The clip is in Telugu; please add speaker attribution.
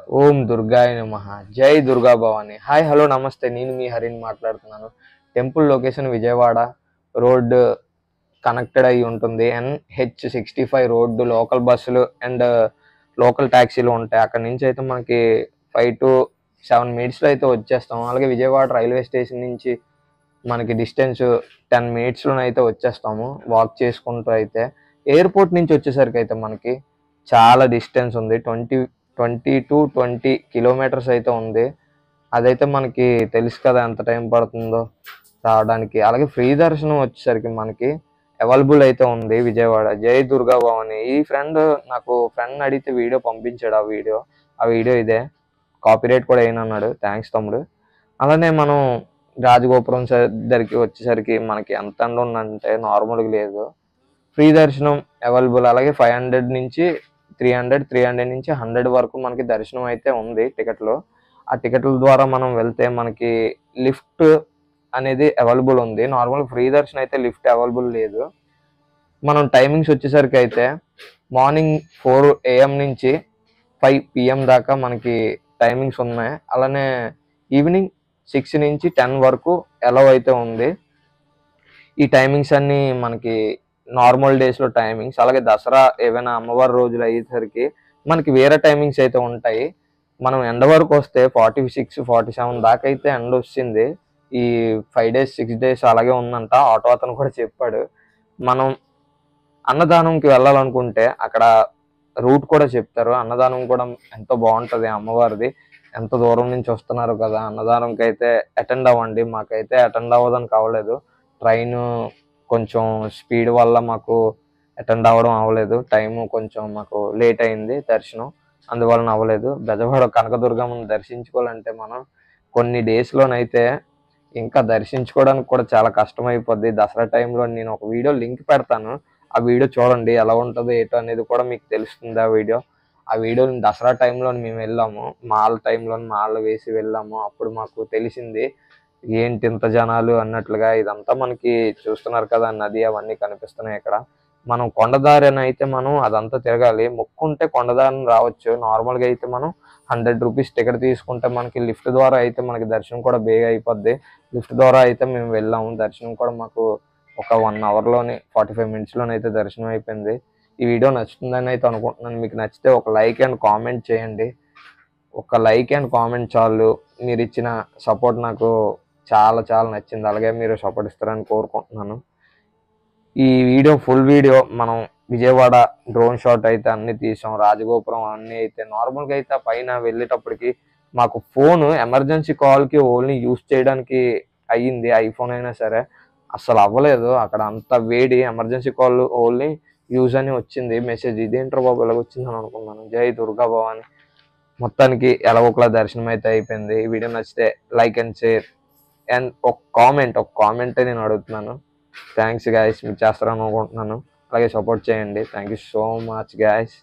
Speaker 1: ఓం దుర్గాయ నమః. జై దుర్గా భవాని. హాయ్ హలో నమస్తే, నేను మీ హరిని మాట్లాడుతున్నాను. Temple location Vijayawada road connected అయి ఉంటుంది. NH65 రోడ్డు లోకల్ బస్సులు అండ్ లోకల్ ట్యాక్సీలు ఉంటాయి. అక్కడ నుంచి అయితే మనకి 5 to 7 మినిట్స్లో అయితే వచ్చేస్తాం. అలాగే విజయవాడ రైల్వే స్టేషన్ నుంచి మనకి డిస్టెన్స్ 10 మినిట్స్లో అయితే వచ్చేస్తాము వాక్ చేసుకుంటూ. అయితే ఎయిర్పోర్ట్ నుంచి వచ్చేసరికి అయితే మనకి చాలా డిస్టెన్స్ ఉంది. 20 to 20 కిలోమీటర్స్ అయితే ఉంది. అదైతే మనకి తెలుసు కదా ఎంత టైం పడుతుందో రావడానికి. అలాగే ఫ్రీ దర్శనం వచ్చేసరికి మనకి అవైలబుల్ అయితే ఉంది విజయవాడ. జై దుర్గా భవాని. ఈ నాకు ఫ్రెండ్ అడిగితే వీడియో పంపించాడు. ఆ వీడియో ఇదే. కాపీరైట్ కూడా అయినన్నాడు. థ్యాంక్స్ తమ్ముడు. అలానే మనం రాజగోపురం దగ్గరికి వచ్చేసరికి మనకి ఎంత ఎండ ఉందంటే నార్మల్గా లేదు. ఫ్రీ దర్శనం అవైలబుల్. అలాగే 500 నుంచి 300 నుంచి 100 వరకు మనకి దర్శనం అయితే ఉంది టికెట్లు. ఆ టికెట్ల ద్వారా మనం వెళ్తే మనకి లిఫ్ట్ అనేది అవైలబుల్ ఉంది. నార్మల్ ఫ్రీ దర్శనం అయితే లిఫ్ట్ అవైలబుల్ లేదు. మనం టైమింగ్స్ వచ్చేసరికి అయితే మార్నింగ్ 4 AM నుంచి 5 PM దాకా మనకి టైమింగ్స్ ఉన్నాయి. అలానే ఈవినింగ్ 6 నుంచి 10 వరకు అలౌ అయితే ఉంది. ఈ టైమింగ్స్ అన్ని మనకి నార్మల్ డేస్లో టైమింగ్స్. అలాగే దసరా ఏవైనా అమ్మవారి రోజులు అయ్యేసరికి మనకి వేరే టైమింగ్స్ అయితే ఉంటాయి. మనం ఎండ వరకు వస్తే 46, 47 దాకా అయితే ఎండ వచ్చింది. ఈ 5 days 6 days అలాగే ఉందంట. ఆటో అతను కూడా చెప్పాడు. మనం అన్నదానంకి వెళ్ళాలనుకుంటే అక్కడ రూట్ కూడా చెప్తారు. అన్నదానం కూడా ఎంతో బాగుంటుంది అమ్మవారిది. ఎంత దూరం నుంచి వస్తున్నారు కదా, అన్నదానంకి అయితే అటెండ్ అవ్వండి. మాకైతే అటెండ్ అవ్వడానికి అవ్వలేదు. ట్రైన్ కొంచెం స్పీడ్ వల్ల మాకు అటెండ్ అవ్వడం అవ్వలేదు. టైము కొంచెం మాకు లేట్ అయింది దర్శనం, అందువలన అవ్వలేదు. బెజవాడ కనకదుర్గమ్మను దర్శించుకోవాలంటే మనం కొన్ని డేస్లోనైతే ఇంకా దర్శించుకోవడానికి కూడా చాలా కష్టమైపోద్ది. దసరా టైంలో నేను ఒక వీడియో లింక్ పెడతాను. ఆ వీడియో చూడండి, ఎలా ఉంటుందో ఏంటో అనేది కూడా మీకు తెలుస్తుంది. ఆ వీడియో దసరా టైంలో మేము వెళ్ళాము. మాల వేసి వెళ్ళాము. అప్పుడు మాకు తెలిసింది ఏంటి ఇంత జనాలు అన్నట్లుగా. ఇదంతా మనకి చూస్తున్నారు కదా, నది అవన్నీ కనిపిస్తున్నాయి ఇక్కడ. మనం కొండదారిని అయితే మనం అదంతా తిరగాలి. మొక్కుంటే కొండదారిని రావచ్చు. నార్మల్గా అయితే మనం 100 రూపీస్ టికెట్ తీసుకుంటే మనకి లిఫ్ట్ ద్వారా అయితే మనకి దర్శనం కూడా బేగా అయిపోద్ది. లిఫ్ట్ ద్వారా అయితే మేము వెళ్ళాము. దర్శనం కూడా మాకు ఒక 1 అవర్లోని 45 మినిట్స్లోనే అయితే దర్శనం అయిపోయింది. ఈ వీడియో నచ్చుతుందని అయితే అనుకుంటున్నాను. మీకు నచ్చితే ఒక లైక్ అండ్ కామెంట్ చేయండి. ఒక లైక్ అండ్ కామెంట్ చాలు. మీరు ఇచ్చిన సపోర్ట్ నాకు చాలా చాలా నచ్చింది. అలాగే మీరు సపోర్ట్ ఇస్తారని కోరుకుంటున్నాను. ఈ ఫుల్ వీడియో మనం విజయవాడ డ్రోన్ షాట్ అయితే అన్ని తీసాం. రాజగోపురం అన్నీ అయితే నార్మల్గా అయితే పైన వెళ్ళేటప్పటికి మాకు ఫోన్ ఎమర్జెన్సీ కాల్కి ఓన్లీ యూస్ చేయడానికి అయ్యింది. ఐఫోన్ అయినా సరే అస్సలు అవ్వలేదు. అక్కడ అంత వేడి. ఎమర్జెన్సీ కాల్ ఓన్లీ యూజ్ అని వచ్చింది మెసేజ్. ఇదేంట్రో బాబు ఇలా వచ్చిందని అనుకున్నాను. జై దుర్గా భవాని. మొత్తానికి ఎలాగోకలా దర్శనం అయితే అయిపోయింది. ఈ వీడియో నచ్చితే లైక్ అండ్ షేర్ అండ్ ఒక కామెంట్ నేను అడుగుతున్నాను. థ్యాంక్స్ గాయస్, మీరు చేస్తారని అనుకుంటున్నాను. అలాగే సపోర్ట్ చేయండి. Thank you so much guys.